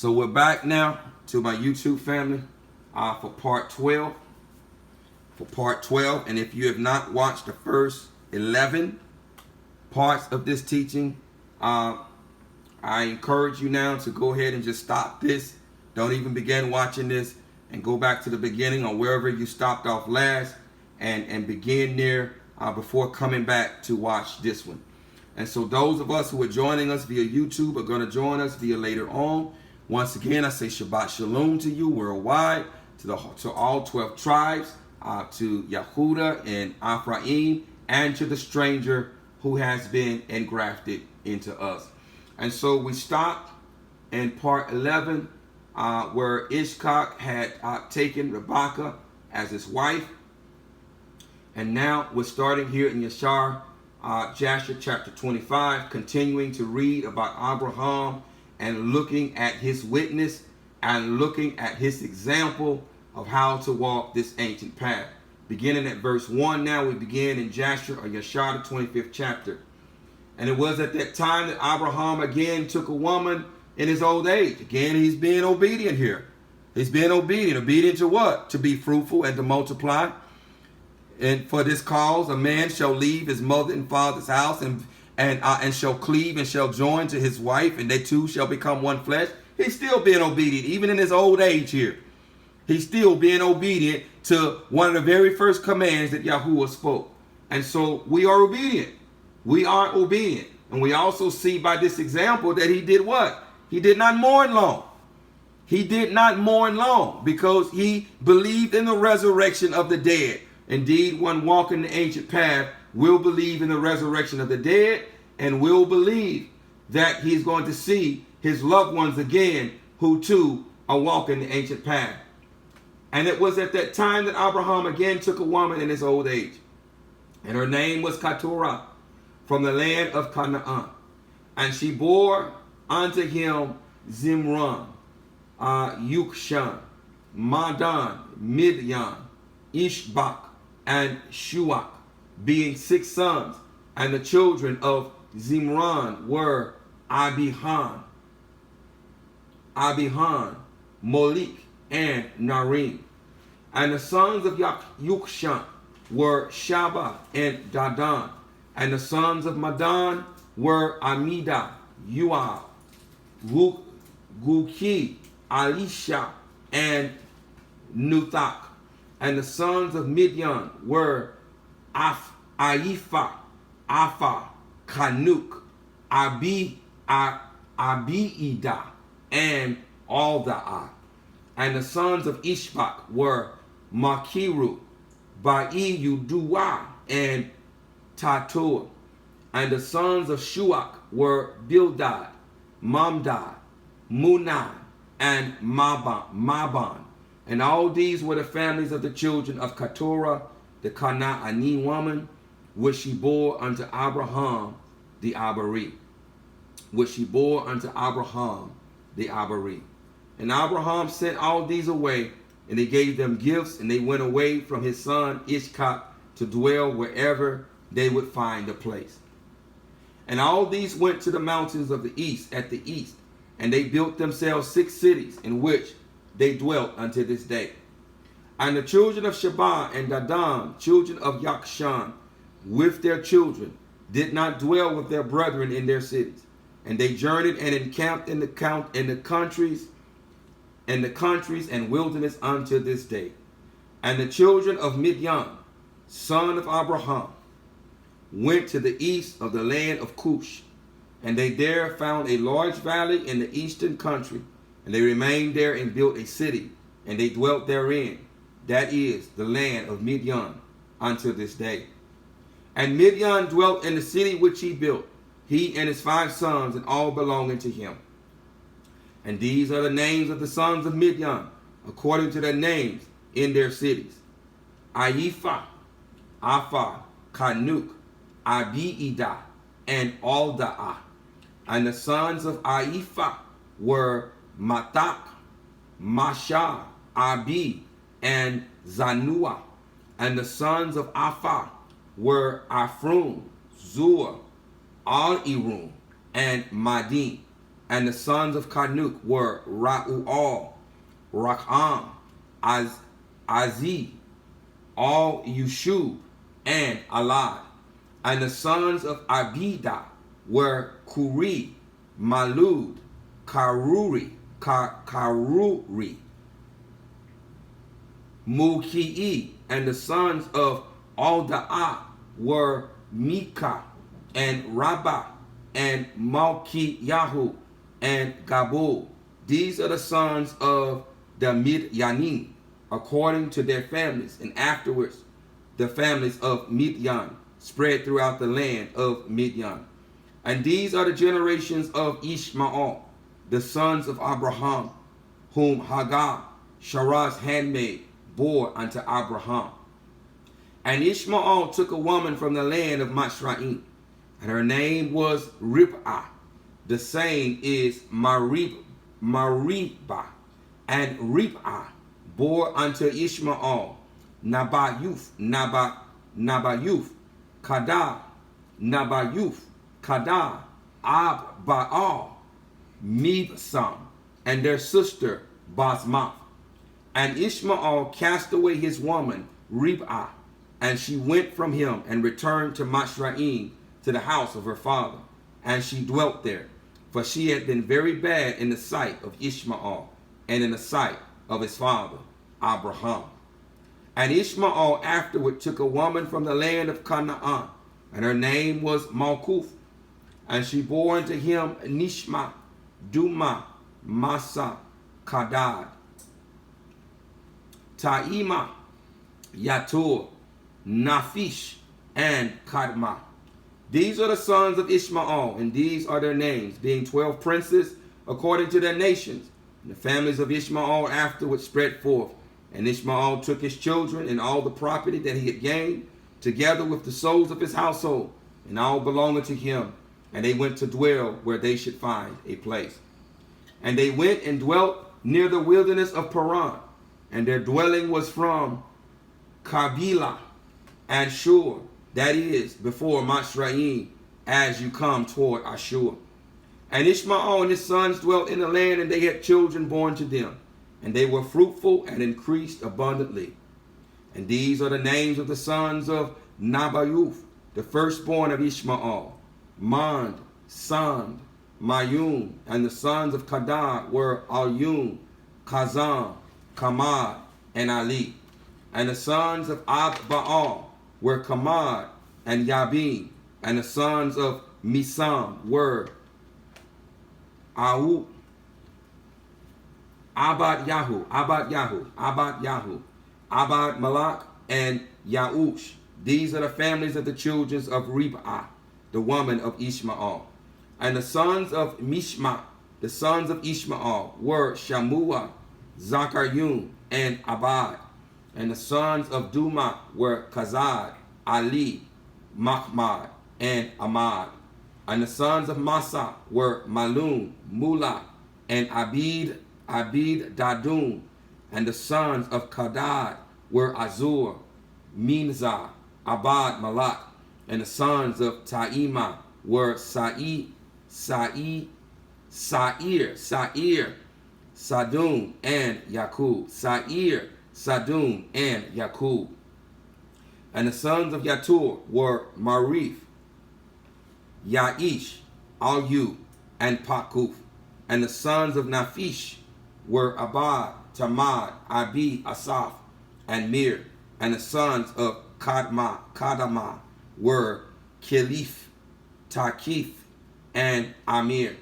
So we're back now to my YouTube family for part 12. And if you have not watched the first 11 parts of this teaching, I encourage you now to go ahead and just stop this. Don't even begin watching this, and go back to the beginning or wherever you stopped off last, and begin there before coming back to watch this one. And so those of us who are joining us via YouTube are going to join us via later on. Once again, I say Shabbat Shalom to you worldwide, to all 12 tribes, to Yehuda and Ephraim, and to the stranger who has been engrafted into us. And so we stopped in part 11 where Ishak had taken Rebekah as his wife. And now we're starting here in Yashar, Jasher chapter 25, continuing to read about Abraham and looking at his witness and looking at his example of how to walk this ancient path. Beginning at verse 1 now, we begin in Jasher or Yashar, the 25th chapter. And it was at that time that Abraham again took a woman in his old age. Again, he's being obedient here. He's being obedient. Obedient to what? To be fruitful and to multiply. And for this cause, a man shall leave his mother and father's house and shall cleave and shall join to his wife, and they two shall become one flesh. He's still being obedient, even in his old age here. He's still being obedient to one of the very first commands that Yahuwah spoke. And so we are obedient. We are obedient. And we also see by this example that he did what? He did not mourn long. He did not mourn long because he believed in the resurrection of the dead. Indeed, one walking the ancient path will believe in the resurrection of the dead and will believe that he's going to see his loved ones again who too are walking the ancient path. And it was at that time that Abraham again took a woman in his old age. And her name was Keturah, from the land of Canaan. And she bore unto him Zimran, Yukshan, Madan, Midian, Ishbak, and Shuach, being 6 sons. And the children of Zimran were Abihan, Molik, and Narim. And the sons of Yukshan were Shaba and Dadan. And the sons of Madan were Amida, Yoab, Guki, Alisha, and Nuthak. And the sons of Midian were Aifa, Apha, Kanuk, Abiida, and Aldaah. And the sons of Ishbak were Makiru, Ba'iudua, and Tatur. And the sons of Shuach were Bildad, Mamdad, Munan, and Maban. And all these were the families of the children of Keturah, the Canaanite woman, which she bore unto Abraham the Abari. And Abraham sent all these away, and he gave them gifts, and they went away from his son Ishak to dwell wherever they would find a place. And all these went to the mountains of the east, at the east, and they built themselves 6 cities, in which they dwelt unto this day. And the children of Sheba and Dadan, children of Yakshan, with their children, did not dwell with their brethren in their cities. And they journeyed and encamped in the countries and wilderness unto this day. And the children of Midian, son of Abraham, went to the east of the land of Cush, and they there found a large valley in the eastern country, and they remained there and built a city, and they dwelt therein, that is, the land of Midian, unto this day. And Midian dwelt in the city which he built, he and his 5 sons, and all belonging to him. And these are the names of the sons of Midian, according to their names in their cities: Aifa, Apha, Kanuk, Abiida, and Aldaah. And the sons of Aifa were Matak, Masha, Abi, and Zanua. And the sons of Apha were Afrum, Zur, Al-Irum, and Madin. And the sons of Kanuk were Ra'u'al, Rakam, Azi, Al Yushub, and Alad. And the sons of Abida were Kuri, Malud, Karuri, Muki'i. And the sons of Alda'ah were Mika, and Rabbah, and Malkiyahu, and Gabul. These are the sons of the Midyanim, according to their families, and afterwards the families of Midian spread throughout the land of Midian. And these are the generations of Ishmael, the sons of Abraham, whom Hagar, Sarah's handmaid, bore unto Abraham. And Ishmael took a woman from the land of Mashraim, and her name was Rib'ah. The same is Maribah. And Rib'ah bore unto Ishmael Nabayuth, Kadah, Abbaal, Mibsam, and their sister Basmath. And Ishmael cast away his woman Rib'ah, and she went from him and returned to Mashraim, to the house of her father. And she dwelt there, for she had been very bad in the sight of Ishmael, and in the sight of his father Abraham. And Ishmael afterward took a woman from the land of Canaan, and her name was Malkuth. And she bore unto him Nishma, Duma, Masa, Kadad, Taima, Yatur, Naphish, and Kadma. These are the sons of Ishmael, and these are their names, being 12 princes according to their nations. And the families of Ishmael afterward spread forth. And Ishmael took his children and all the property that he had gained, together with the souls of his household, and all belonging to him. And they went to dwell where they should find a place. And they went and dwelt near the wilderness of Paran, and their dwelling was from Kabila and Shur, that is, before Mashraim, as you come toward Ashur. And Ishmael and his sons dwelt in the land, and they had children born to them, and they were fruitful and increased abundantly. And these are the names of the sons of Nabayuth, the firstborn of Ishmael: Mand, Sand, Mayun. And the sons of Kadad were Alyun, Kazan, Kamad, and Ali. And the sons of Abbaal were Kamad and Yabin. And the sons of Misam were Abad Yahu, Abad Malak, and Yaush. These are the families of the children of Rib'ah, the woman of Ishmael. And the sons of Mishma, the sons of Ishmael, were Shamua, Zachariah, and Abad. And the sons of Duma were Kazad, Ali, Mahmad, and Ahmad. And the sons of Masa were Malun, Mula, and Abid Dadun. And the sons of Kadad were Azur, Minzah, Abad Malak. And the sons of Taima were Sair, Sadun, and Yakub. Sair, Sadun, and Yakub. And the sons of Yatur were Marif, Yaish, Alu, and Pakuf. And the sons of Naphish were Abad, Tamad, Abi, Asaph, and Mir. And the sons of Kadama were Kilif, Takif, and Amir.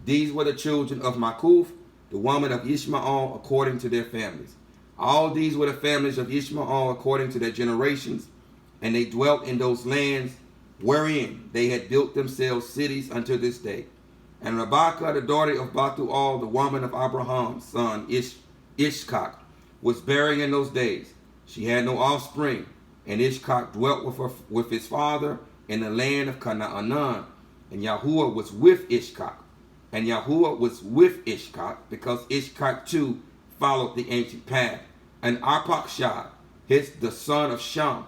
These were the children of Makuf, the woman of Ishmael, according to their families. All these were the families of Ishmael according to their generations, and they dwelt in those lands wherein they had built themselves cities unto this day. And Rebekah, the daughter of Bethuel, the woman of Abraham's son Ishkak, was barren in those days. She had no offspring, and Ishkak dwelt with his father in the land of Canaan. And Yahuwah was with Ishkak. And Yahuwah was with Ishkak, because Ishkak too followed the ancient path. And Arpachshad, the son of Sham,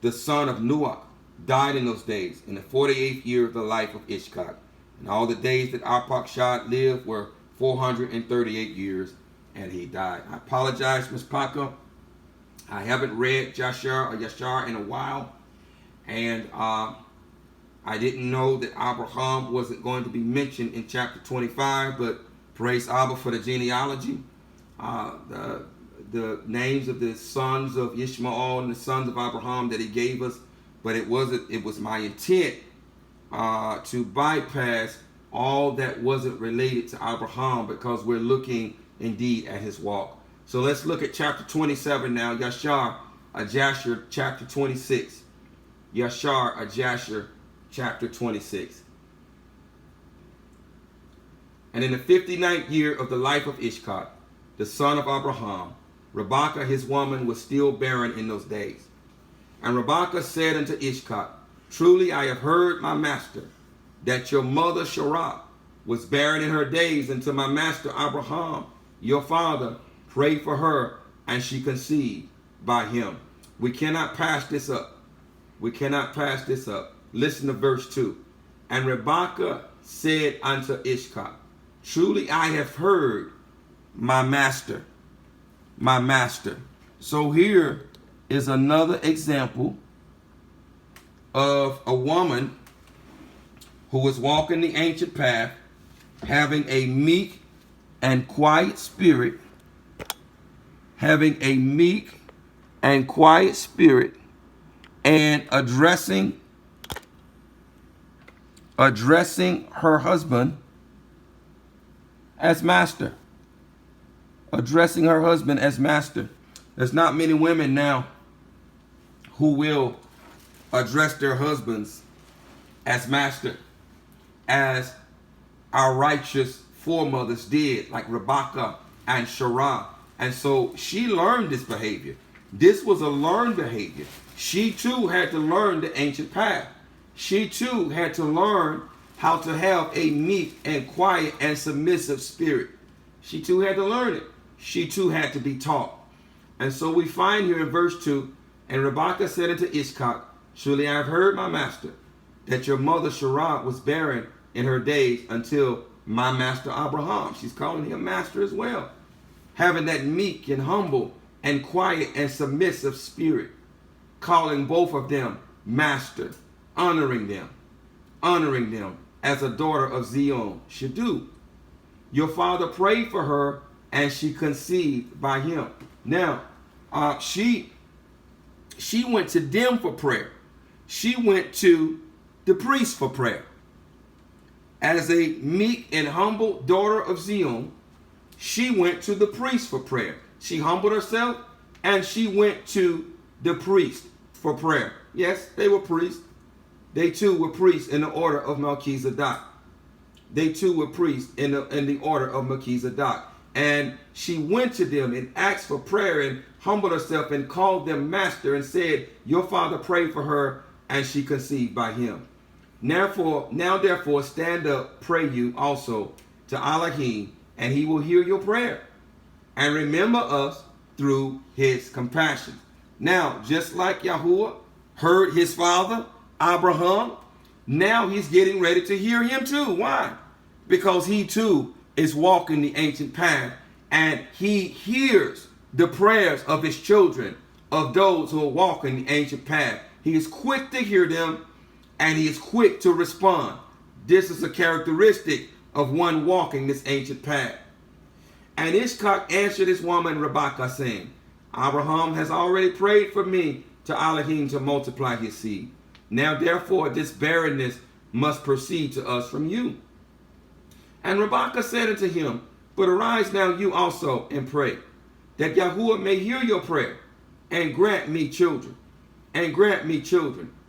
the son of Nuach, died in those days, in the 48th year of the life of Ishkak. And all the days that Arpachshad lived were 438 years, and he died. I apologize, Ms. Parker. I haven't read Yashar in a while, and I didn't know that Abraham wasn't going to be mentioned in chapter 25, but praise Abba for the genealogy. The names of the sons of Ishmael and the sons of Abraham that he gave us, but it was my intent to bypass all that wasn't related to Abraham, because we're looking indeed at his walk. So let's look at chapter 27 now. Yashar, Jasher, chapter 26. Yashar, Jasher, chapter 26. And in the 59th year of the life of Ishkak, the son of Abraham, Rebekah his woman was still barren in those days. And Rebekah said unto Ishkak, truly I have heard, my master, that your mother Sarah was barren in her days until my master Abraham, your father, prayed for her, and she conceived by him. We cannot pass this up. We cannot pass this up. Listen to verse 2. And Rebekah said unto Ishkak, truly I have heard, my master, my master. So here is another example of a woman who was walking the ancient path, having a meek and quiet spirit, and addressing her husband as master. Addressing her husband as master. There's not many women now who will address their husbands as master, as our righteous foremothers did, like Rebekah and Sarah. And so she learned this behavior. This was a learned behavior. She too had to learn the ancient path. She too had to learn how to have a meek and quiet and submissive spirit. She too had to learn it. She too had to be taught. And so we find here in verse 2, and Rebekah said unto Ishkak, surely I have heard, my master, that your mother Sarah was barren in her days until my master Abraham. She's calling him master as well. Having that meek and humble and quiet and submissive spirit, calling both of them master, honoring them as a daughter of Zion should do. Your father prayed for her, and she conceived by him. Now, she went to them for prayer. She went to the priest for prayer. As a meek and humble daughter of Zion, she went to the priest for prayer. She humbled herself, and she went to the priest for prayer. Yes, they were priests. They too were priests in the order of Melchizedek. They too were priests in the order of Melchizedek. And she went to them and asked for prayer and humbled herself and called them master and said, your father prayed for her, and she conceived by him. Now therefore stand up, pray you also to Elohim, and he will hear your prayer and remember us through his compassion. Now, just like Yahuwah heard his father, Abraham, now he's getting ready to hear him too. Why? Because he too is walking the ancient path, and he hears the prayers of his children, of those who are walking the ancient path. He is quick to hear them, and he is quick to respond. This is a characteristic of one walking this ancient path. And Ishkak answered his woman Rebekah, saying, Abraham has already prayed for me to Elohim to multiply his seed. Now therefore this barrenness must proceed to us from you. And Rebekah said unto him, but arise now you also and pray, that Yahuwah may hear your prayer, and grant me children.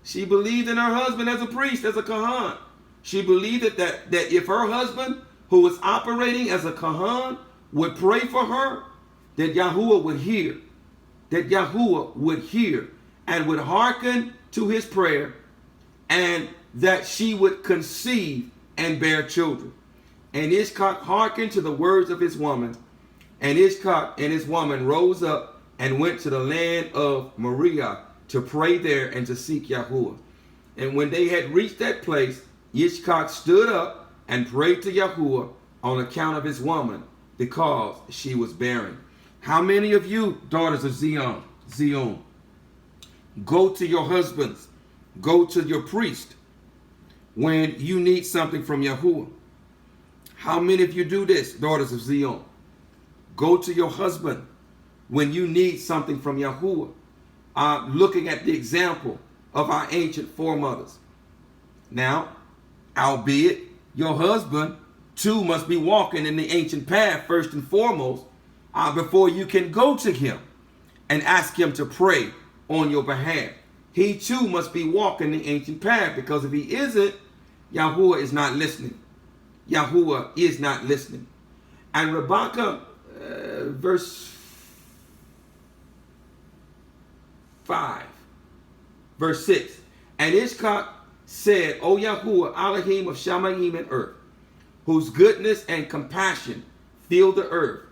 She believed in her husband as a priest, as a Kahan. She believed that if her husband, who was operating as a Kahan, would pray for her, that Yahuwah would hear. That Yahuwah would hear and would hearken to his prayer, and that she would conceive and bear children. And Ishkak hearkened to the words of his woman. And Ishkak and his woman rose up and went to the land of Moriah to pray there and to seek Yahuwah. And when they had reached that place, Ishkak stood up and prayed to Yahuwah on account of his woman, because she was barren. How many of you, daughters of Zion, go to your husbands, go to your priest when you need something from Yahuwah? How many of you do this, daughters of Zion? Go to your husband when you need something from Yahuwah. Looking at the example of our ancient foremothers. Now, albeit your husband too must be walking in the ancient path first and foremost, before you can go to him and ask him to pray on your behalf. He too must be walking the ancient path, because if he isn't, Yahuwah is not listening. Yahuwah is not listening. And Rebecca, verse 5, verse 6, and Ishkak said, O Yahuwah, Elohim of Shamayim and earth, whose goodness and compassion fill the earth,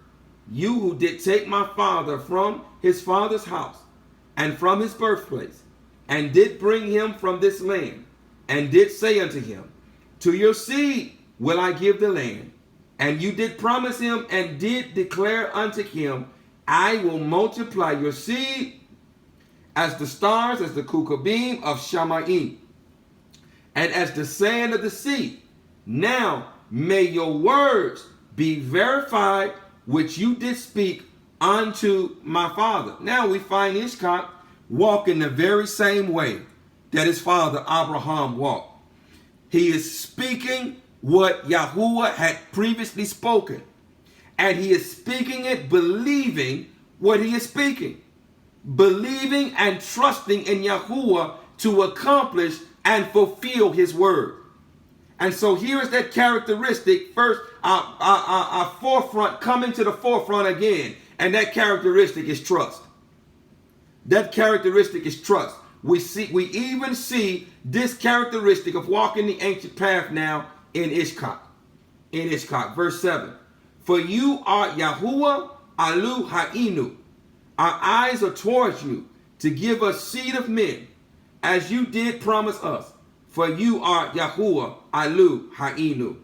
you who did take my father from his father's house and from his birthplace, and did bring him from this land, and did say unto him, to your seed will I give the land, and you did promise him and did declare unto him, I will multiply your seed as the stars, as the kukabim of Shamayim, and as the sand of the sea. Now may your words be verified, which you did speak unto my father. Now we find Ishkak walking the very same way that his father Abraham walked. He is speaking what Yahuwah had previously spoken, and he is speaking it believing what he is speaking, believing and trusting in Yahuwah to accomplish and fulfill his word. And so here is that characteristic first, our forefront, coming to the forefront again, and that characteristic is trust. That characteristic is trust. We even see this characteristic of walking the ancient path now in Ishkak. In Ishkak, verse 7. For you are Yahuwah Alu Ha'inu. Our eyes are towards you to give us seed of men, as you did promise us. For you are Yahuwah Alu Ha'inu.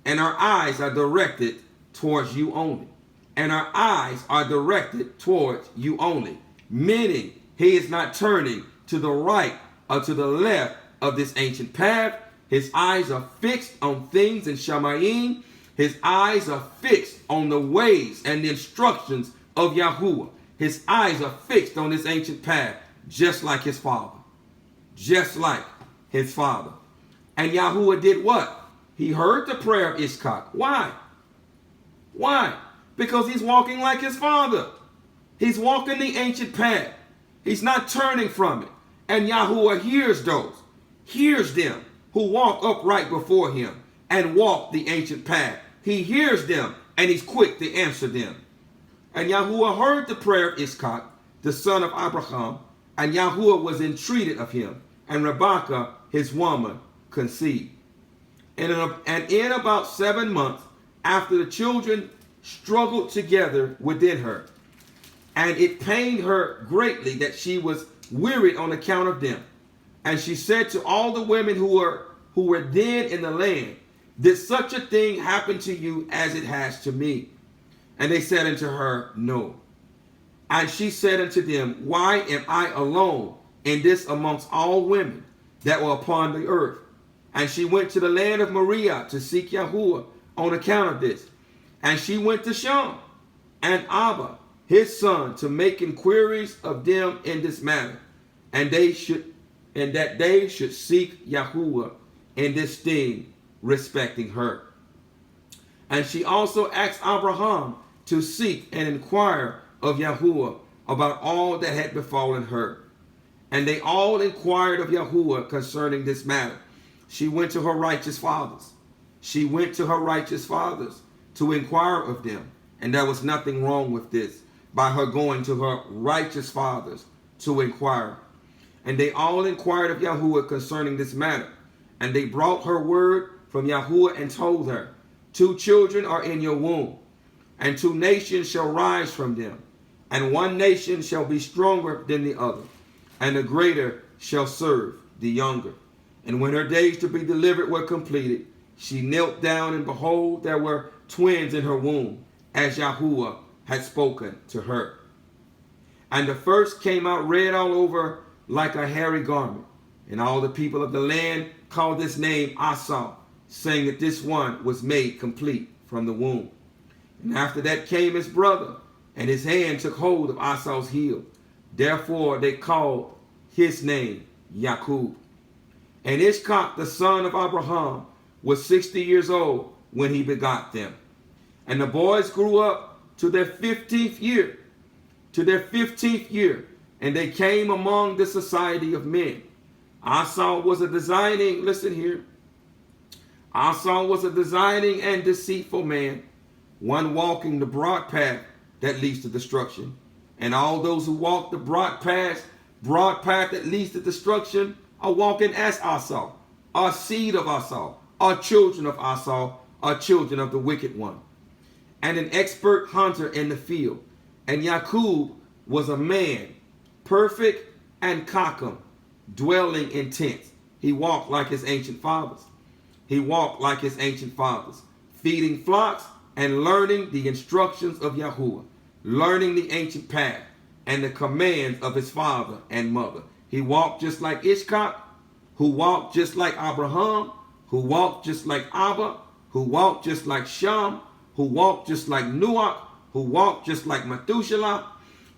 And our eyes are directed towards you only. And our eyes are directed towards you only. Meaning, he is not turning to the right or to the left of this ancient path. His eyes are fixed on things in Shamayim. His eyes are fixed on the ways and the instructions of Yahuwah. His eyes are fixed on this ancient path, just like his father. Just like his father. And Yahuwah did what? He heard the prayer of Ishkak. Why? Why? Because he's walking like his father. He's walking the ancient path. He's not turning from it. And Yahuwah hears them who walk upright before him and walk the ancient path. He hears them and he's quick to answer them. And Yahuwah heard the prayer of Ishkak, the son of Abraham, and Yahuwah was entreated of him, and Rebekah, his woman, conceived. And in about 7 months, after the children struggled together within her, and it pained her greatly that she was wearied on account of them. And she said to all the women who were then in the land, did such a thing happen to you as it has to me? And they said unto her, no. And she said unto them, why am I alone in this amongst all women that were upon the earth? And she went to the land of Moriah to seek Yahuwah on account of this. And she went to Shem and Abba, his son, to make inquiries of them in this matter, and that they should seek Yahuwah in this thing respecting her. And she also asked Abraham to seek and inquire of Yahuwah about all that had befallen her. And they all inquired of Yahuwah concerning this matter. She went to her righteous fathers. She went to her righteous fathers to inquire of them. And there was nothing wrong with this, by her going to her righteous fathers to inquire. And they all inquired of Yahuwah concerning this matter. And they brought her word from Yahuwah and told her, 2 children are in your womb, and 2 nations shall rise from them. And 1 nation shall be stronger than the other, and the greater shall serve the younger. And when her days to be delivered were completed, She knelt down, and behold, there were twins in her womb, as Yahuwah had spoken to her. And the first came out red all over like a hairy garment. And all the people of the land called this name Esau, saying that this one was made complete from the womb. And after that came his brother, and his hand took hold of Esau's heel. Therefore they called his name Jacob. And Ishak, the son of Abraham, was 60 years old when he begot them. And the boys grew up to their 15th year. And they came among the society of men. Esau was a designing, listen here. Esau was a designing and deceitful man, one walking the broad path that leads to destruction. And all those who walk the broad path that leads to destruction are walking as Esau, are seed of Esau, are children of Esau, are children of the wicked one, and an expert hunter in the field. And Jacob was a man, perfect and cockam, dwelling in tents. He walked like his ancient fathers. Feeding flocks and learning the instructions of Yahuwah, learning the ancient path and the commands of his father and mother. He walked just like Ishak, who walked just like Abraham, who walked just like Abba, who walked just like Shem, who walked just like Noach, who walked just like Methuselah,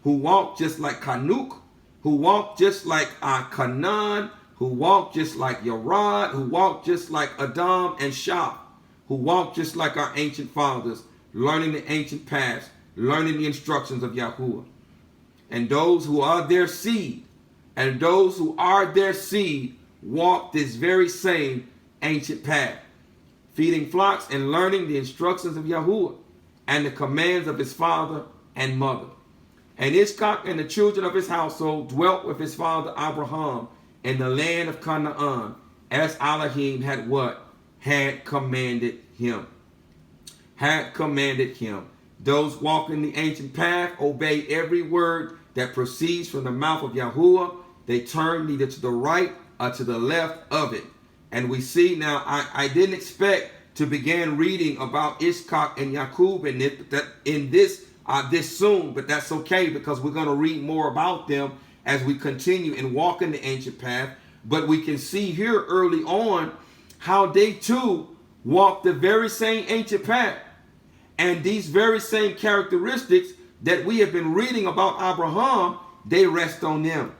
who walked just like Kanuk, who walked just like Canaan, who walked just like Yarad, who walked just like Adam and Shah, who walked just like our ancient fathers, learning the ancient paths, learning the instructions of Yahuwah. And those who are their seed, walk this very same ancient path, feeding flocks and learning the instructions of Yahuwah and the commands of his father and mother. And Ishak and the children of his household dwelt with his father Abraham in the land of Canaan, as Elohim had what? Had commanded him. Those walking the ancient path obey every word that proceeds from the mouth of Yahuwah. They turn neither to the right or to the left of it. And we see now, I didn't expect to begin reading about Ishak and Jacob in this soon, but that's okay, because we're going to read more about them as we continue and walk in the ancient path. But we can see here early on how they too walk the very same ancient path. And these very same characteristics that we have been reading about Abraham, they rest on them.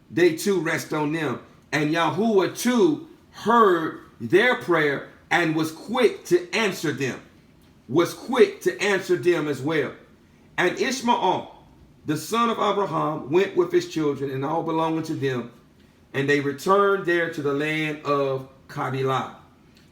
They too rest on them. And Yahuwah too heard their prayer and was quick to answer them. As well. And Ishmael, the son of Abraham, went with his children and all belonging to them. And they returned there to the land of Kabilah.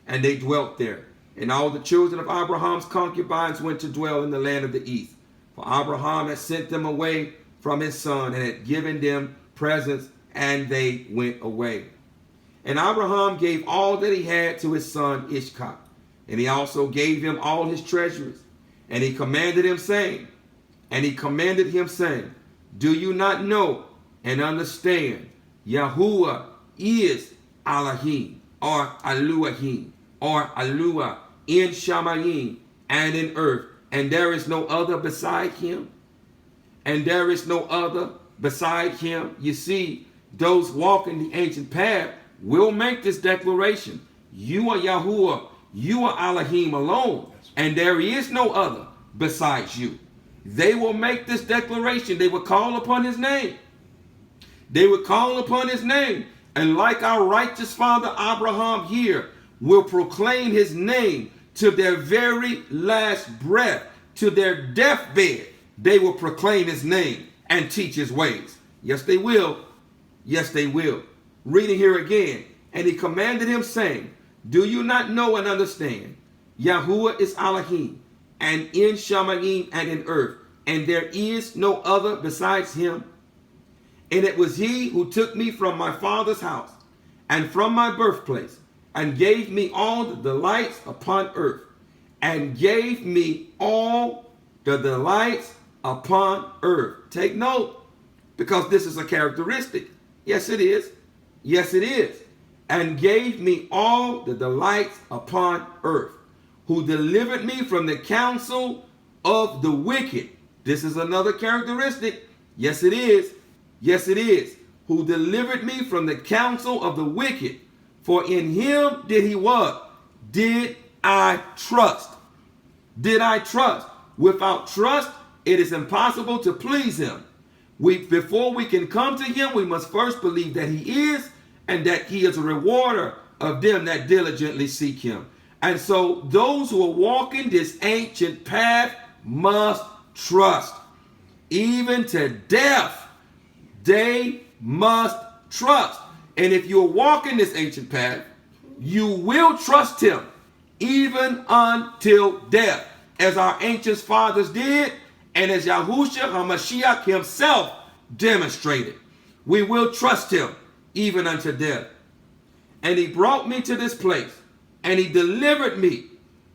And they dwelt there. And all the children of Abraham's concubines went to dwell in the land of the east. For Abraham had sent them away from his son and had given them presents, and they went away. And Abraham gave all that he had to his son Ishak. And he also gave him all his treasures. And he commanded him, saying, do you not know and understand? Yahuwah is Elohim, or Elohim, or Eluah, in Shamayim and in earth, and there is no other beside him. You see, those walking the ancient path will make this declaration. You are Yahuwah, you are Elohim alone, and there is no other besides you. They will make this declaration. They will call upon his name. And like our righteous father Abraham here, will proclaim his name to their very last breath, to their deathbed. They will proclaim his name and teach his ways. Yes, they will. Reading here again. And he commanded him, saying, do you not know and understand? Yahuwah is Elohim, and in Shamayim and in earth, and there is no other besides him. And it was he who took me from my father's house and from my birthplace, and gave me all the delights upon earth. Take note, because this is a characteristic. Yes, it is. and gave me all the delights upon earth, who delivered me from the counsel of the wicked. This is another characteristic. Yes, it is. Yes, it is. Who delivered me from the counsel of the wicked. For in him did he what? Did I trust? Did I trust? Without trust, it is impossible to please him. Before we can come to him, we must first believe that he is, and that he is a rewarder of them that diligently seek him. And so those who are walking this ancient path must trust. Even to death, they must trust. And if you're walking this ancient path, you will trust him even until death, as our ancient fathers did, and as Yahushua HaMashiach himself demonstrated. We will trust him even unto death. And he brought me to this place, and he delivered me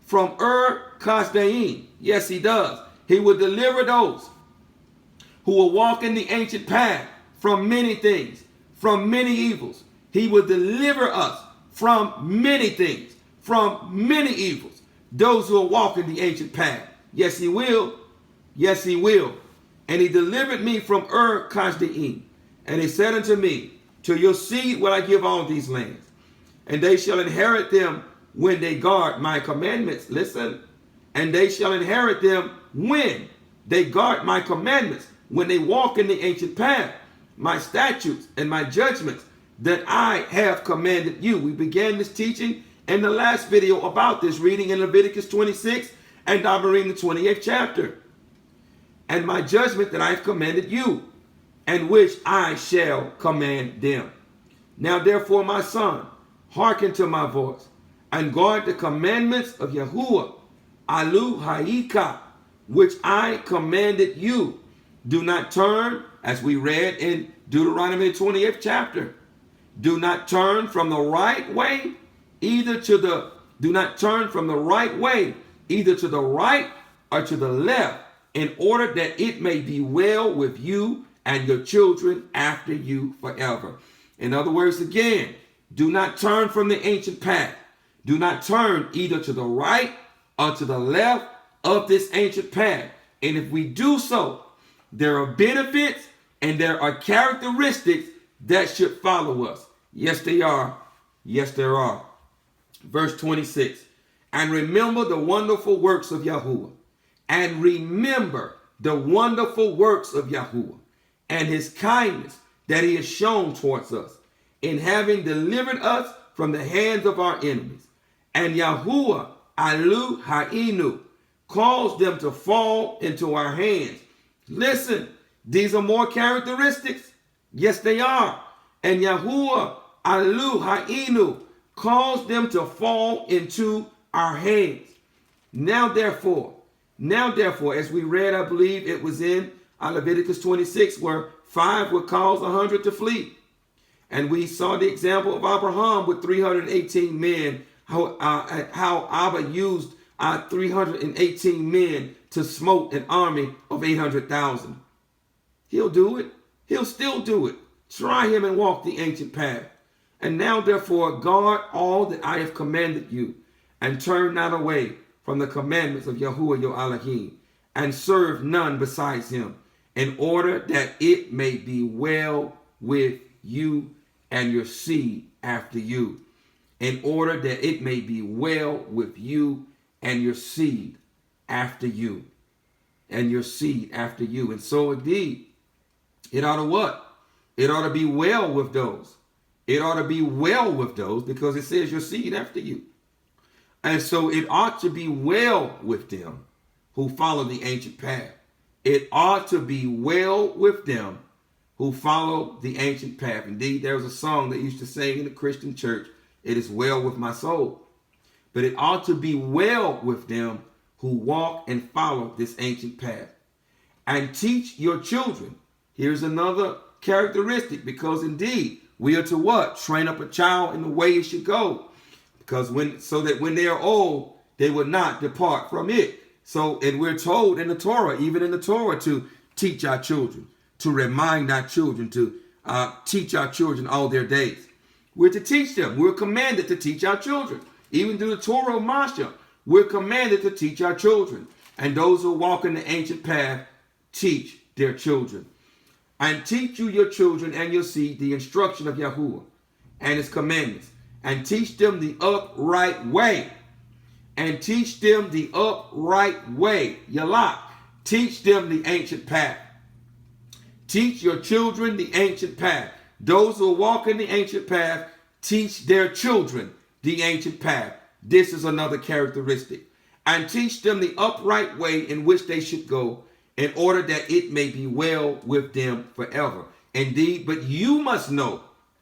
from Kasdaim. Yes, he does. He will deliver those who will walk in the ancient path from many things, from many evils. He will deliver us from many things, from many evils. Those who are walking the ancient path. Yes, he will. Yes, he will. And he delivered me from Kasdaim. And he said unto me, to your seed will I give all these lands, and they shall inherit them when they guard my commandments. Listen. And they shall inherit them when they guard my commandments, when they walk in the ancient path, my statutes and my judgments that I have commanded you. We began this teaching in the last video about this, reading in Leviticus 26 and I'm reading the 28th chapter. And my judgment that I have commanded you, and which I shall command them. Now therefore, my son, hearken to my voice, and guard the commandments of Yahuwah, YAHUAH'S, which I commanded you. Do not turn, as we read in Deuteronomy 20th chapter. Do not turn from the right way, do not turn from the right way, either to the right or to the left, in order that it may be well with you and your children after you forever. In other words, again, do not turn from the ancient path. Do not turn either to the right or to the left of this ancient path. And if we do so, there are benefits and there are characteristics that should follow us. Yes, they are. Yes, there are. Verse 26. And remember the wonderful works of Yahuwah. And remember the wonderful works of Yahuwah, and his kindness that he has shown towards us, in having delivered us from the hands of our enemies. And Yahuwah, YAHUAH'S, caused them to fall into our hands. Listen, these are more characteristics. Yes, they are. And Yahuwah, YAHUAH'S, caused them to fall into our hands. Now therefore, as we read, I believe it was in Leviticus 26, where 5 would cause 100 to flee. And we saw the example of Abraham with 318 men, how Abba used 318 men to smote an army of 800,000. He'll do it. He'll still do it. Try him and walk the ancient path. And now, therefore, guard all that I have commanded you, and turn not away from the commandments of Yahuwah your Elohim, and serve none besides him, in order that it may be well with you and your seed after you. In order that it may be well with you and your seed after you. And your seed after you. And so indeed, it ought to what? It ought to be well with those. It ought to be well with those, because it says your seed after you. And so it ought to be well with them who follow the ancient path. It ought to be well with them who follow the ancient path. Indeed, there was a song that used to sing in the Christian church, it is well with my soul. But it ought to be well with them who walk and follow this ancient path. And teach your children. Here's another characteristic, because indeed, we are to what? Train up a child in the way it should go. Because so that when they are old, they will not depart from it. So, and we're told in the Torah, even in the Torah, to teach our children, to remind our children, to teach our children all their days. We're to teach them. We're commanded to teach our children. Even through the Torah of Moshe, we're commanded to teach our children. And those who walk in the ancient path, teach their children. And teach you your children and your seed the instruction of Yahuwah and his commandments. And teach them the upright way. And teach them the upright way. Yalak. Teach them the ancient path. Teach your children the ancient path. Those who walk in the ancient path, teach their children the ancient path. This is another characteristic. And teach them the upright way in which they should go, in order that it may be well with them forever. Indeed, but you must know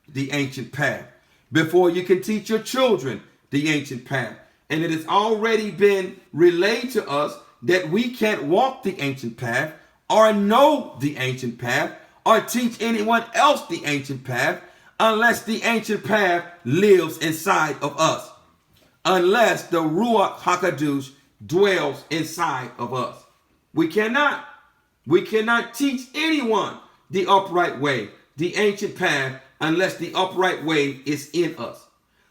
the ancient path before you can teach your children the ancient path. And it has already been relayed to us that we can't walk the ancient path or know the ancient path or teach anyone else the ancient path unless the ancient path lives inside of us. Unless the Ruach HaKadosh dwells inside of us. We cannot teach anyone the upright way, the ancient path, unless the upright way is in us.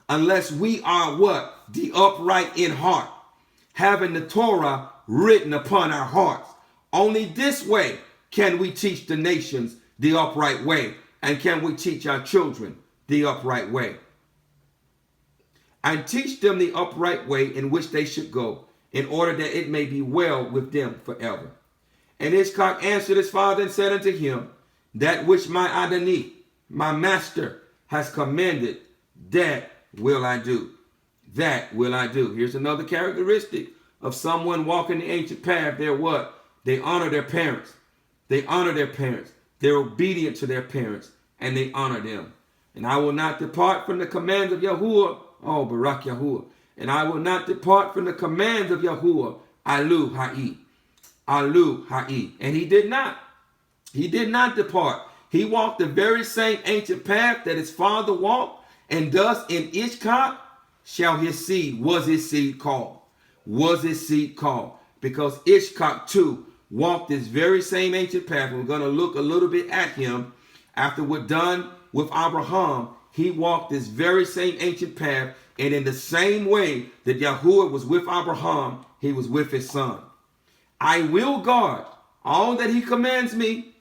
Unless we are what? The upright in heart, having the Torah written upon our hearts. Only this way can we teach the nations the upright way, and can we teach our children the upright way. And teach them the upright way in which they should go, in order that it may be well with them forever. And Ishkak answered his father and said unto him, that which my Adoni, my master, has commanded, that will I do. That will I do. Here's another characteristic of someone walking the ancient path. They're what? They honor their parents. They honor their parents. They're obedient to their parents, and they honor them. And I will not depart from the commands of Yahuwah. Oh, Barak Yahuwah. And I will not depart from the commands of Yahuwah. Alu Ha'i. Alu Ha'i. And he did not. He did not depart. He walked the very same ancient path that his father walked. And thus in Ishkak shall his seed, was his seed called. Was his seed called. Because Ishkak too walked this very same ancient path. We're going to look a little bit at him. After we're done with Abraham, he walked this very same ancient path. And in the same way that Yahuwah was with Abraham, he was with his son. I will guard all that he commands me.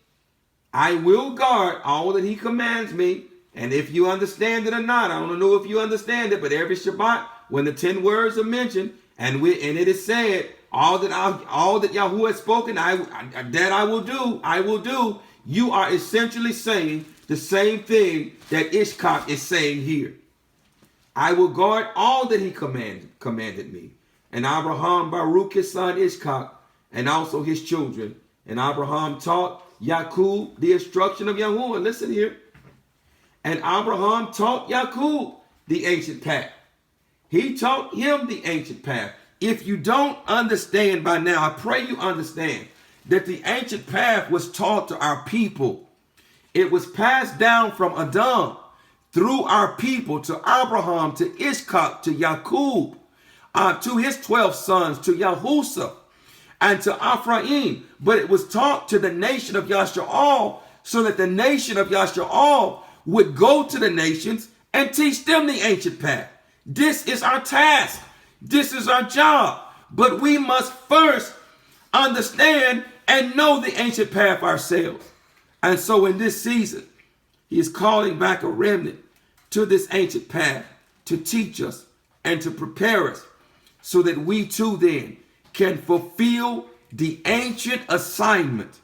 I will guard all that he commands me. And if you understand it or not, I don't know if you understand it, but every Shabbat, when the 10 words are mentioned, and it is said, all that Yahuwah has spoken, that I will do, you are essentially saying the same thing that Ishkak is saying here. I will guard all that he commanded me. And Abraham Baruch his son Ishkak, and also his children. And Abraham taught Yaqub the instruction of Yahuwah. Listen here. And Abraham taught Yaqub the ancient path. He taught him the ancient path. If you don't understand by now, I pray you understand that the ancient path was taught to our people. It was passed down from Adam through our people to Abraham, to Ishkak, to Yaqub, to his 12 sons, to Yahushua, and to Ephraim. But it was taught to the nation of Yasha'al, so that the nation of Yasha'al would go to the nations and teach them the ancient path. This is our task. This is our job. But we must first understand and know the ancient path ourselves. And so in this season, he is calling back a remnant to this ancient path to teach us and to prepare us so that we too then can fulfill the ancient assignment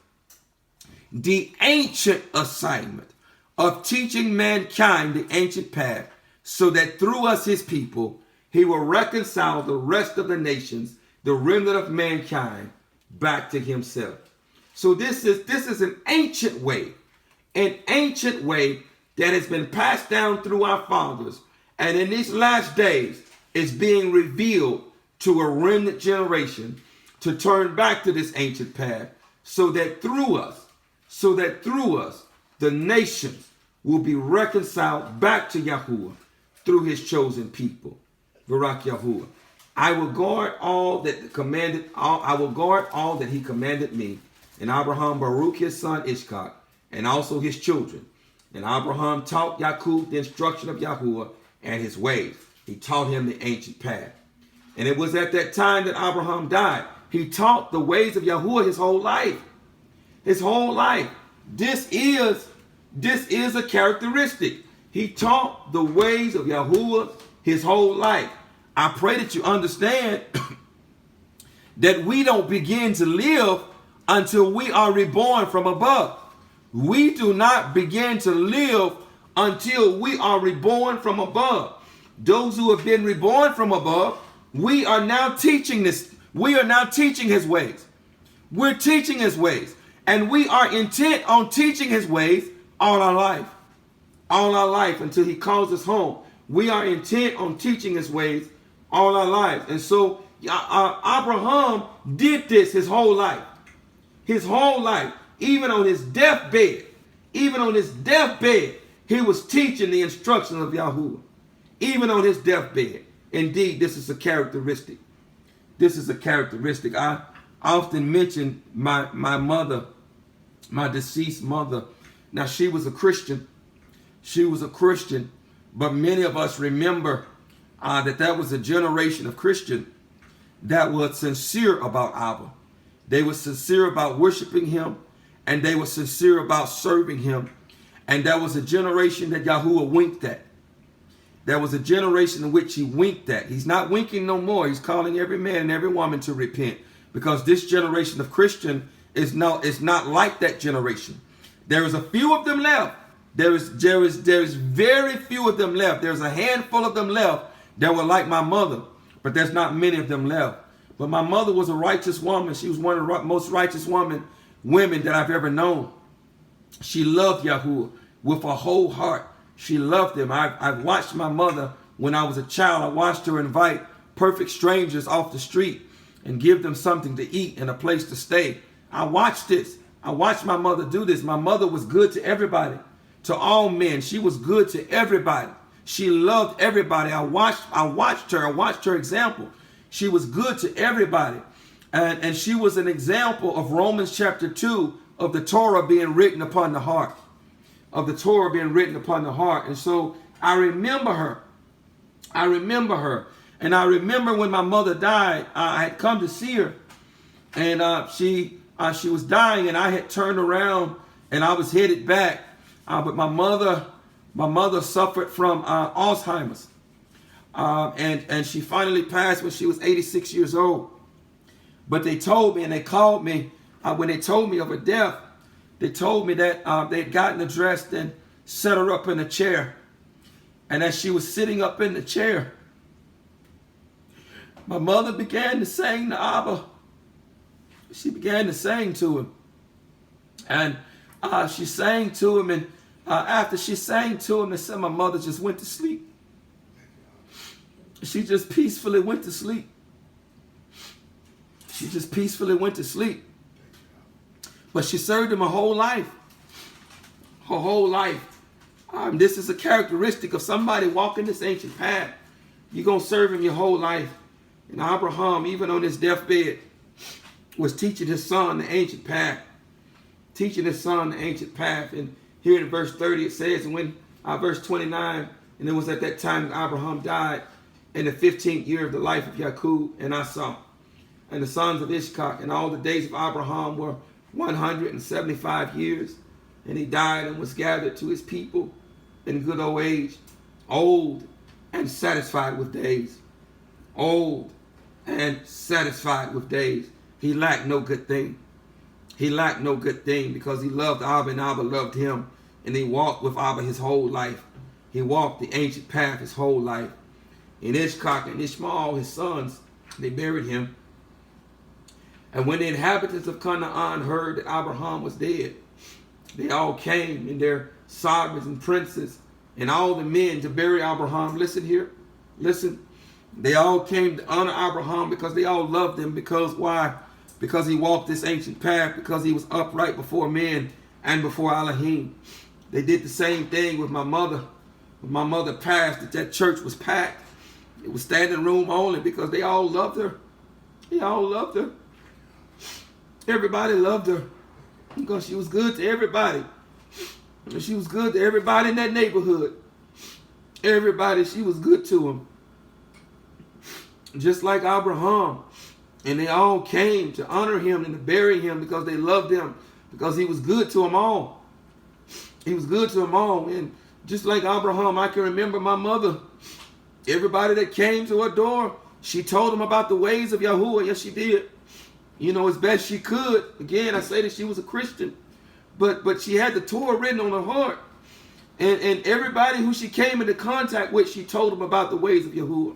of teaching mankind the ancient path, so that through us, his people, he will reconcile the rest of the nations, the remnant of mankind, back to himself. So this is an ancient way that has been passed down through our fathers, and in these last days is being revealed to a remnant generation to turn back to this ancient path, so that through us, the nations will be reconciled back to Yahuwah through his chosen people. Barak Yahuwah. I will guard all that he commanded me, and Abraham Baruch his son Ishkak, and also his children. And Abraham taught Yaqub the instruction of Yahuwah and his ways. He taught him the ancient path. And it was at that time that Abraham died. He taught the ways of Yahuwah his whole life. His whole life. This is a characteristic. He taught the ways of Yahuwah his whole life. I pray that you understand that we don't begin to live until we are reborn from above. We do not begin to live until we are reborn from above. Those who have been reborn from above, we are now teaching this. We are now teaching his ways. We're teaching his ways. And we are intent on teaching his ways all our life. All our life until he calls us home. We are intent on teaching his ways all our lives. And so Abraham did this his whole life. His whole life. Even on his deathbed. Even on his deathbed. He was teaching the instructions of Yahuwah. Even on his deathbed. Indeed, this is a characteristic. This is a characteristic. I often mention my mother, my deceased mother. Now, she was a Christian. She was a Christian. But many of us remember that was a generation of Christians that was sincere about Abba. They were sincere about worshiping him. And they were sincere about serving him. And that was a generation that Yahuwah winked at. There was a generation in which he winked at. He's not winking no more. He's calling every man and every woman to repent. Because this generation of Christian is not like that generation. There is a few of them left. There is very few of them left. There's a handful of them left that were like my mother. But there's not many of them left. But my mother was a righteous woman. She was one of the most righteous women that I've ever known. She loved Yahuwah with her whole heart. She loved him. I've watched my mother when I was a child. I watched her invite perfect strangers off the street and give them something to eat and a place to stay. I watched this. I watched my mother do this. My mother was good to everybody, to all men. She was good to everybody. She loved everybody. I watched her. I watched her example. She was good to everybody. And she was an example of Romans chapter 2 of the Torah being written upon the heart. Of the Torah being written upon the heart. And so I remember her. I remember her. And I remember when my mother died, I had come to see her. And she was dying, and I had turned around and I was headed back. But my mother suffered from Alzheimer's. And she finally passed when she was 86 years old. But they told me, and they called me, when they told me of her death, they told me that they'd gotten her dressed and set her up in a chair. And as she was sitting up in the chair, my mother began to sing to Abba. She began to sing to him. And she sang to him, and after she sang to him, they said my mother just went to sleep. She just peacefully went to sleep. She just peacefully went to sleep. But she served him her whole life. Her whole life. This is a characteristic of somebody walking this ancient path. You're going to serve him your whole life. And Abraham, even on his deathbed, was teaching his son the ancient path. Teaching his son the ancient path. And here in verse 30 it says, and when verse 29, and it was at that time that Abraham died in the 15th year of the life of Yaqub and Esau. And the sons of Ishkak, and all the days of Abraham were 175 years. And he died and was gathered to his people in good old age, old and satisfied with days. Old and satisfied with days. He lacked no good thing. He lacked no good thing because he loved Abba and Abba loved him. And he walked with Abba his whole life. He walked the ancient path his whole life. And Ishkak and Ishmael, his sons, they buried him. And when the inhabitants of Canaan heard that Abraham was dead, they all came in their sovereigns and princes and all the men to bury Abraham. Listen here. Listen. They all came to honor Abraham because they all loved him. Because why? Because he walked this ancient path. Because he was upright before men and before Elohim. They did the same thing with my mother. When my mother passed, that church was packed. It was standing room only because they all loved her. They all loved her. Everybody loved her because she was good to everybody. And she was good to everybody in that neighborhood. Everybody, she was good to them. Just like Abraham. And they all came to honor him and to bury him because they loved him. Because he was good to them all. He was good to them all. And just like Abraham, I can remember my mother. Everybody that came to her door, she told them about the ways of Yahuwah. Yes, she did. You know, as best she could. Again, I say that she was a Christian. But she had the Torah written on her heart. And everybody who she came into contact with, she told them about the ways of Yahuwah.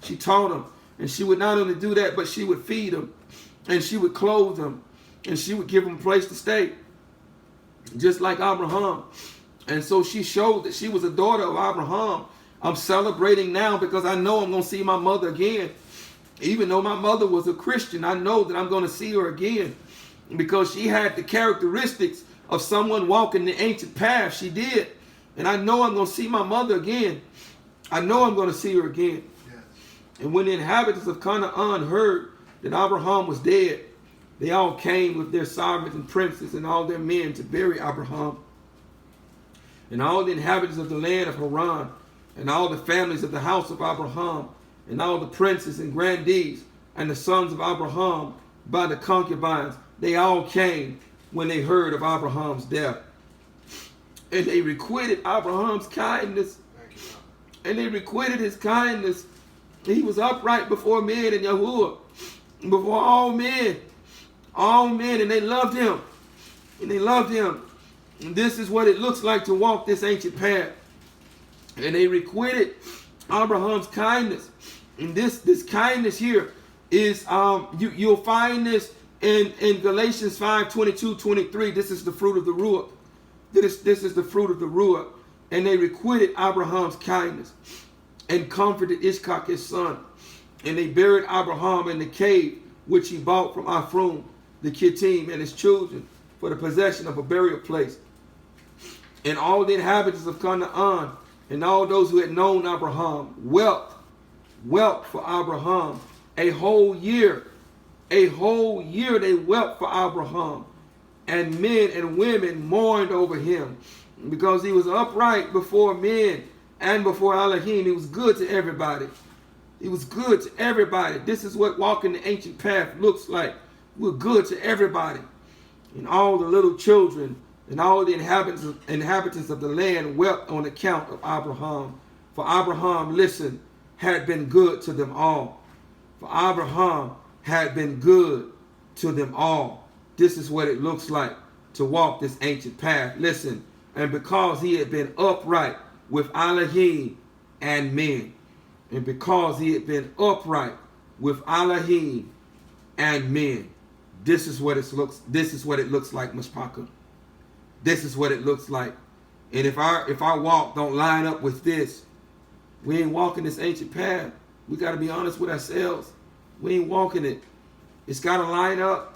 She taught them. And she would not only do that, but she would feed them. And she would clothe them. And she would give them a place to stay. Just like Abraham. And so she showed that she was a daughter of Abraham. I'm celebrating now because I know I'm going to see my mother again. Even though my mother was a Christian, I know that I'm going to see her again. Because she had the characteristics of someone walking the ancient path. She did. And I know I'm going to see my mother again. I know I'm going to see her again. Yes. And when the inhabitants of Canaan heard that Abraham was dead, they all came with their sovereigns and princes and all their men to bury Abraham. And all the inhabitants of the land of Haran, and all the families of the house of Abraham, and all the princes and grandees, and the sons of Abraham by the concubines, they all came when they heard of Abraham's death. And they requited Abraham's kindness. And they requited his kindness. He was upright before men and Yahuwah, before all men. All men, and they loved him. And they loved him. And this is what it looks like to walk this ancient path. And they requited Abraham's kindness. And this kindness here is, you'll find this in Galatians 5:22-23. This is the fruit of the Ruach. This is the fruit of the Ruach. And they requited Abraham's kindness and comforted Ishak his son. And they buried Abraham in the cave which he bought from Ephraim, the Kittim, and his children for the possession of a burial place. And all the inhabitants of Canaan and all those who had known Abraham wept for Abraham a whole year. A whole year they wept for Abraham. And men and women mourned over him because he was upright before men and before Elohim. He was good to everybody. He was good to everybody. This is what walking the ancient path looks like. We're good to everybody. And all the little children and all the inhabitants of the land wept on account of Abraham. For Abraham, listen, had been good to them all. For Abraham had been good to them all. This is what it looks like to walk this ancient path. Listen, and because he had been upright with Elohim and men, and because he had been upright with Elohim and men, this is what it looks. This is what it looks like, Mishpaka. This is what it looks like. And if our walk don't line up with this, we ain't walking this ancient path. We got to be honest with ourselves. We ain't walking it. It's got to line up.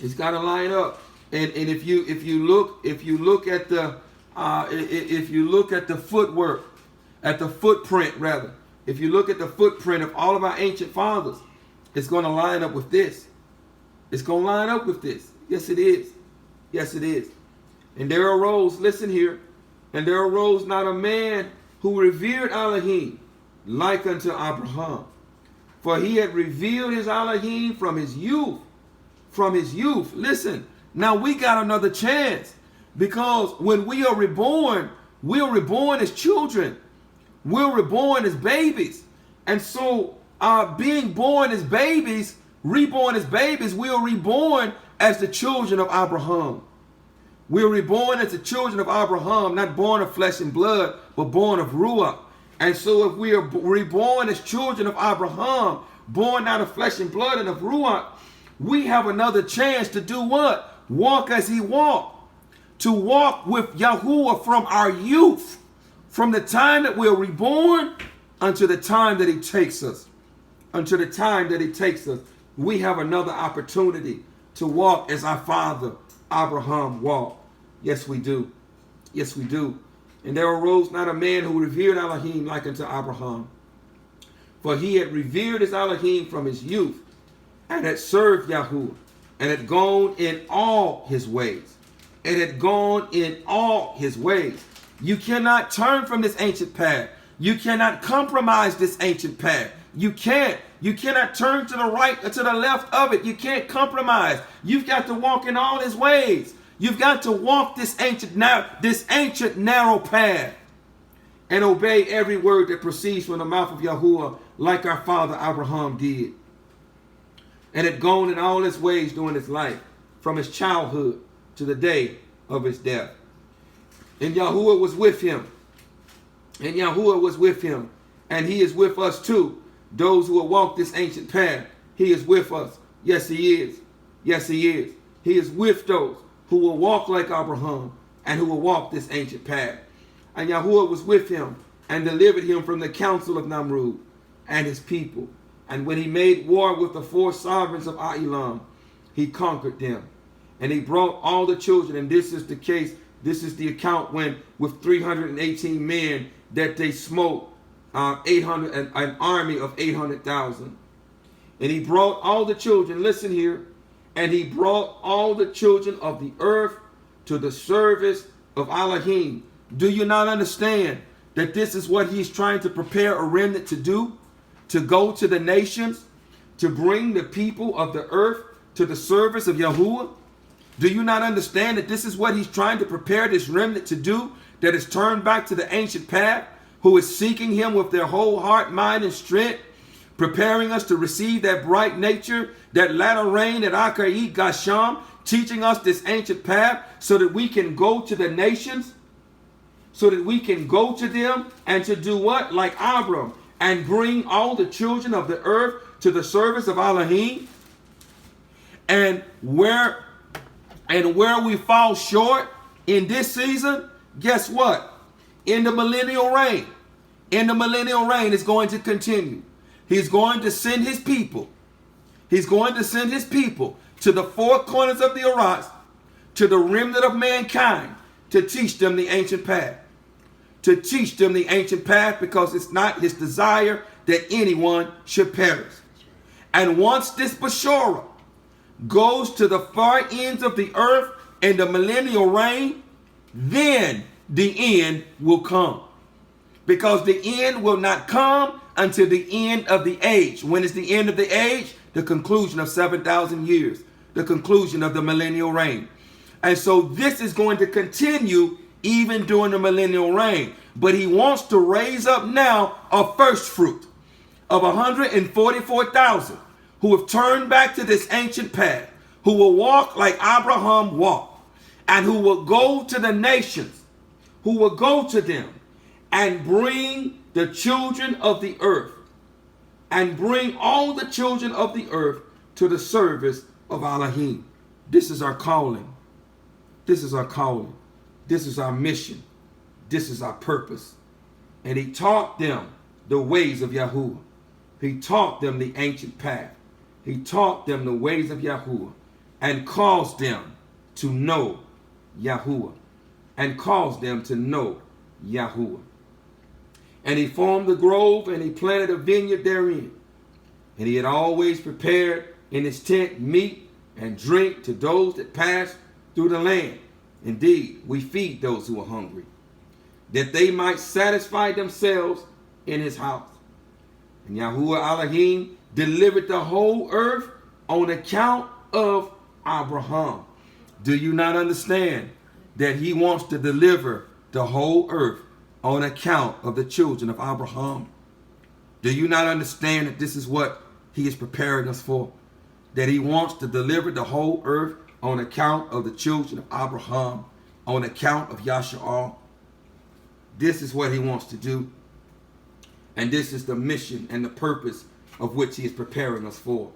It's got to line up. And if you look at the footwork, at the footprint rather, if you look at the footprint of all of our ancient fathers, it's going to line up with this. It's going to line up with this. Yes, it is. Yes, it is. And there arose, listen here, and there arose not a man who revered Elohim like unto Abraham. For he had revealed his Elohim from his youth. From his youth. Listen, now we got another chance. Because when we are reborn as children. We're reborn as babies. And so being born as babies, reborn as babies, we are reborn as the children of Abraham. We're reborn as the children of Abraham, not born of flesh and blood, but born of Ruach. And so if we are reborn as children of Abraham, born out of flesh and blood and of Ruach, we have another chance to do what? Walk as he walked. To walk with Yahuwah from our youth. From the time that we're reborn until the time that he takes us. Until the time that he takes us. We have another opportunity to walk as our father Abraham walked. Yes, we do. Yes, we do. And there arose not a man who revered Elohim like unto Abraham. For he had revered his Elohim from his youth, and had served Yahuwah, and had gone in all his ways, and had gone in all his ways. You cannot turn from this ancient path. You cannot compromise this ancient path. You can't. You cannot turn to the right or to the left of it. You can't compromise. You've got to walk in all his ways. You've got to walk this ancient narrow path and obey every word that proceeds from the mouth of Yahuwah, like our father Abraham did, and had gone in all his ways during his life, from his childhood to the day of his death. And Yahuwah was with him. And Yahuwah was with him. And he is with us too. Those who will walk this ancient path, he is with us. Yes, he is. Yes, he is. He is with those who will walk like Abraham and who will walk this ancient path. And Yahuwah was with him and delivered him from the counsel of Namrud and his people. And when he made war with the 4 sovereigns of Elam, he conquered them. And he brought all the children, and this is the case, this is the account when with 318 men that they smote 800, an army of 800,000. And he brought all the children, listen here, and he brought all the children of the earth to the service of Elohim. Do you not understand that this is what he's trying to prepare a remnant to do? To go to the nations, to bring the people of the earth to the service of Yahuwah? Do you not understand that this is what he's trying to prepare this remnant to do, that is turned back to the ancient path, who is seeking him with their whole heart, mind, and strength, preparing us to receive that bright nature, that latter rain at Akait Gasham, teaching us this ancient path so that we can go to the nations, so that we can go to them and to do what? Like Abram, and bring all the children of the earth to the service of Elohim. And where we fall short in this season, guess what? In the millennial reign. In the millennial reign is going to continue. He's going to send his people. He's going to send his people to the 4 corners of the earth, to the remnant of mankind, to teach them the ancient path. To teach them the ancient path, because it's not his desire that anyone should perish. And once this Bashorah goes to the far ends of the earth in the millennial reign, then the end will come. Because the end will not come until the end of the age. When is the end of the age? The conclusion of 7,000 years. The conclusion of the millennial reign. And so this is going to continue even during the millennial reign. But he wants to raise up now a first fruit of 144,000 who have turned back to this ancient path, who will walk like Abraham walked, and who will go to the nations, who will go to them and bring the children of the earth, and bring all the children of the earth to the service of Elohim. This is our calling. This is our calling. This is our mission. This is our purpose. And he taught them the ways of Yahuwah. He taught them the ancient path. He taught them the ways of Yahuwah, and caused them to know Yahuwah, and caused them to know Yahuwah. And he formed the grove, and he planted a vineyard therein. And he had always prepared in his tent meat and drink to those that passed through the land. Indeed, we feed those who are hungry, that they might satisfy themselves in his house. And Yahuwah Elohim delivered the whole earth on account of Abraham. Do you not understand that he wants to deliver the whole earth on account of the children of Abraham? Do you not understand that this is what he is preparing us for? That he wants to deliver the whole earth on account of the children of Abraham, on account of Yahshua. This is what he wants to do. And this is the mission and the purpose of which he is preparing us for.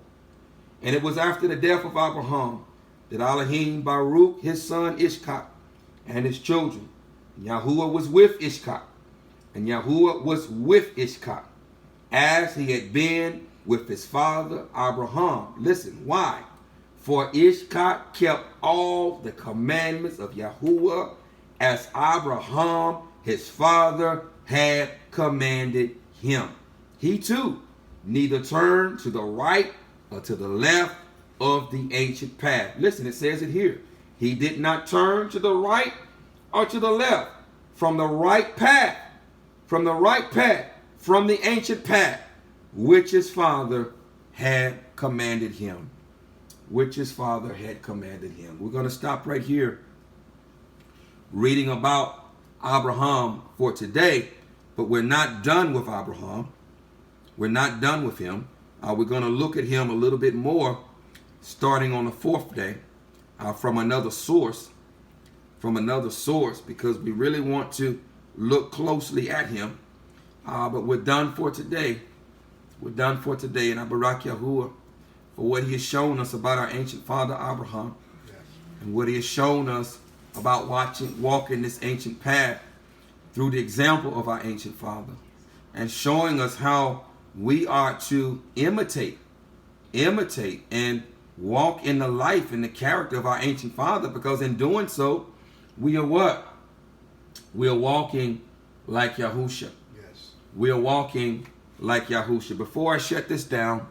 And it was after the death of Abraham that Elohim Baruch, his son Ishkak, and his children. Yahuwah was with Ishkak, and Yahuwah was with Ishkak, as he had been with his father Abraham. Listen, why? For Ishkak kept all the commandments of Yahuwah, as Abraham, his father, had commanded him. He too neither turned to the right or to the left of the ancient path. Listen, it says it here. He did not turn to the right or to the left from the right path, from the ancient path, which his father had commanded him. Which his father had commanded him. We're going to stop right here reading about Abraham for today, but we're not done with Abraham. We're not done with him. We're going to look at him a little bit more starting on the 4th day from another source, because we really want to look closely at him. But we're done for today. We're done for today. And I barak Yahuwah for what he has shown us about our ancient father Abraham, and what he has shown us about walking this ancient path through the example of our ancient father, and showing us how we are to imitate and walk in the life and the character of our ancient father, because in doing so, we are what? We are walking like Yahusha. Yes. We are walking like Yahusha. Before I shut this down,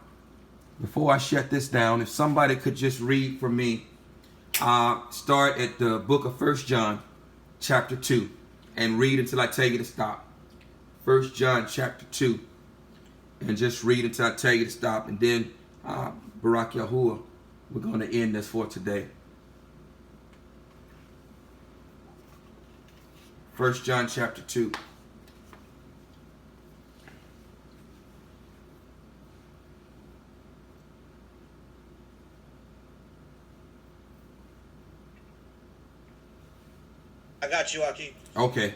if somebody could just read for me, start at the book of 1 John, chapter 2, and read until I tell you to stop. 1 John, chapter 2, and just read until I tell you to stop. And then, Barak Yahuwah, we're going to end this for today. 1 John, chapter 2. I got you, Aki. Okay.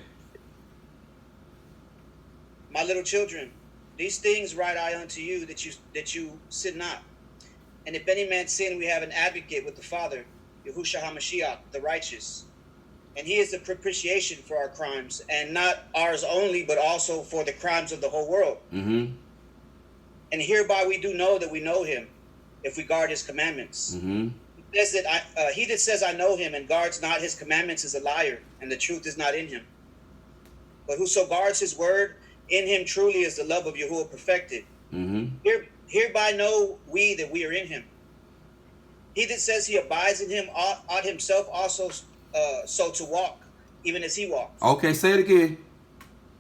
My little children, these things write I unto you, that you sin not. And if any man sin, we have an advocate with the Father, Yahushua HaMashiach, the righteous. And he is the propitiation for our crimes, and not ours only, but also for the crimes of the whole world. Mm-hmm. And hereby we do know that we know him, if we guard his commandments. Mm-hmm. He that says I know him and guards not his commandments is a liar, and the truth is not in him. But whoso guards his word, in him truly is the love of Yahuwah perfected. Mm-hmm. Hereby know we that we are in him. He that says he abides in him ought himself also so to walk, even as he walks. Okay, say it again.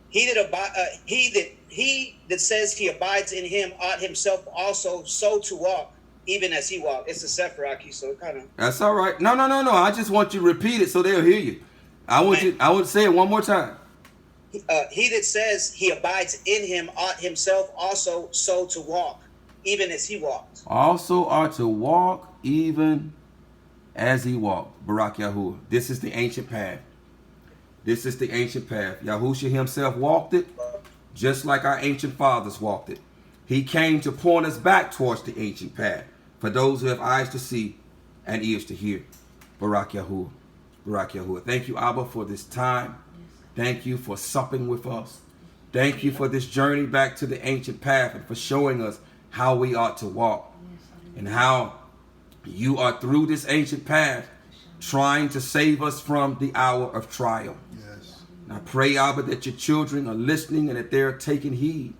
He that says he abides in him ought himself also so to walk, even as he walked. It's a Sepharaki, so it kind of. That's all right. No. I just want you to repeat it so they'll hear you. I want to say it one more time. He that says he abides in him ought himself also so to walk, even as he walked. Also are to walk even as he walked. Barak Yahuwah. This is the ancient path. This is the ancient path. Yahushua himself walked it just like our ancient fathers walked it. He came to point us back towards the ancient path for those who have eyes to see and ears to hear. Barak Yahuwah. Barak Yahuwah. Thank you, Abba, for this time. Thank you for supping with us. Thank you for this journey back to the ancient path, and for showing us how we ought to walk, and how you are through this ancient path trying to save us from the hour of trial. Yes. And I pray, Abba, that your children are listening and that they are taking heed.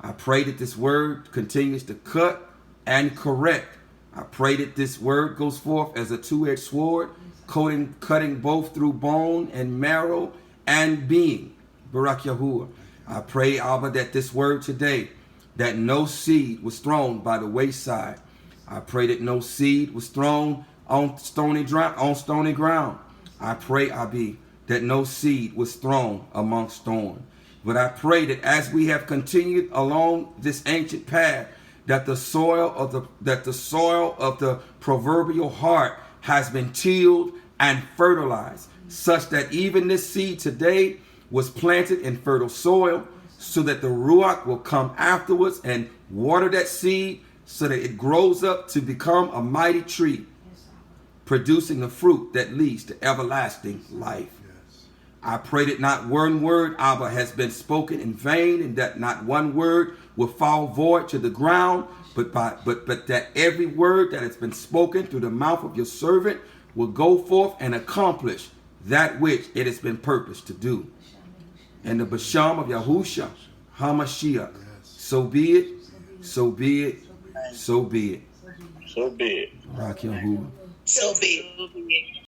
I pray that this word continues to cut and correct. I pray that this word goes forth as a two-edged sword, cutting both through bone and marrow and being. Barak Yahuwah. I pray, Abba, that this word today, that no seed was thrown by the wayside. I pray that no seed was thrown on stony ground. I pray, Abi, that no seed was thrown amongst thorns. But I pray that as we have continued along this ancient path, that the soil of the proverbial heart has been tilled and fertilized, such that even this seed today was planted in fertile soil, so that the Ruach will come afterwards and water that seed, so that it grows up to become a mighty tree, producing the fruit that leads to everlasting life. Yes. I pray that not one word, Abba, has been spoken in vain, and that not one word will fall void to the ground, but that every word that has been spoken through the mouth of your servant will go forth and accomplish that which it has been purposed to do. And the Basham of Yahushua HaMashiach. Yes. So be it, so be it, so be it. So be it. Barak Yahuwah. So be it.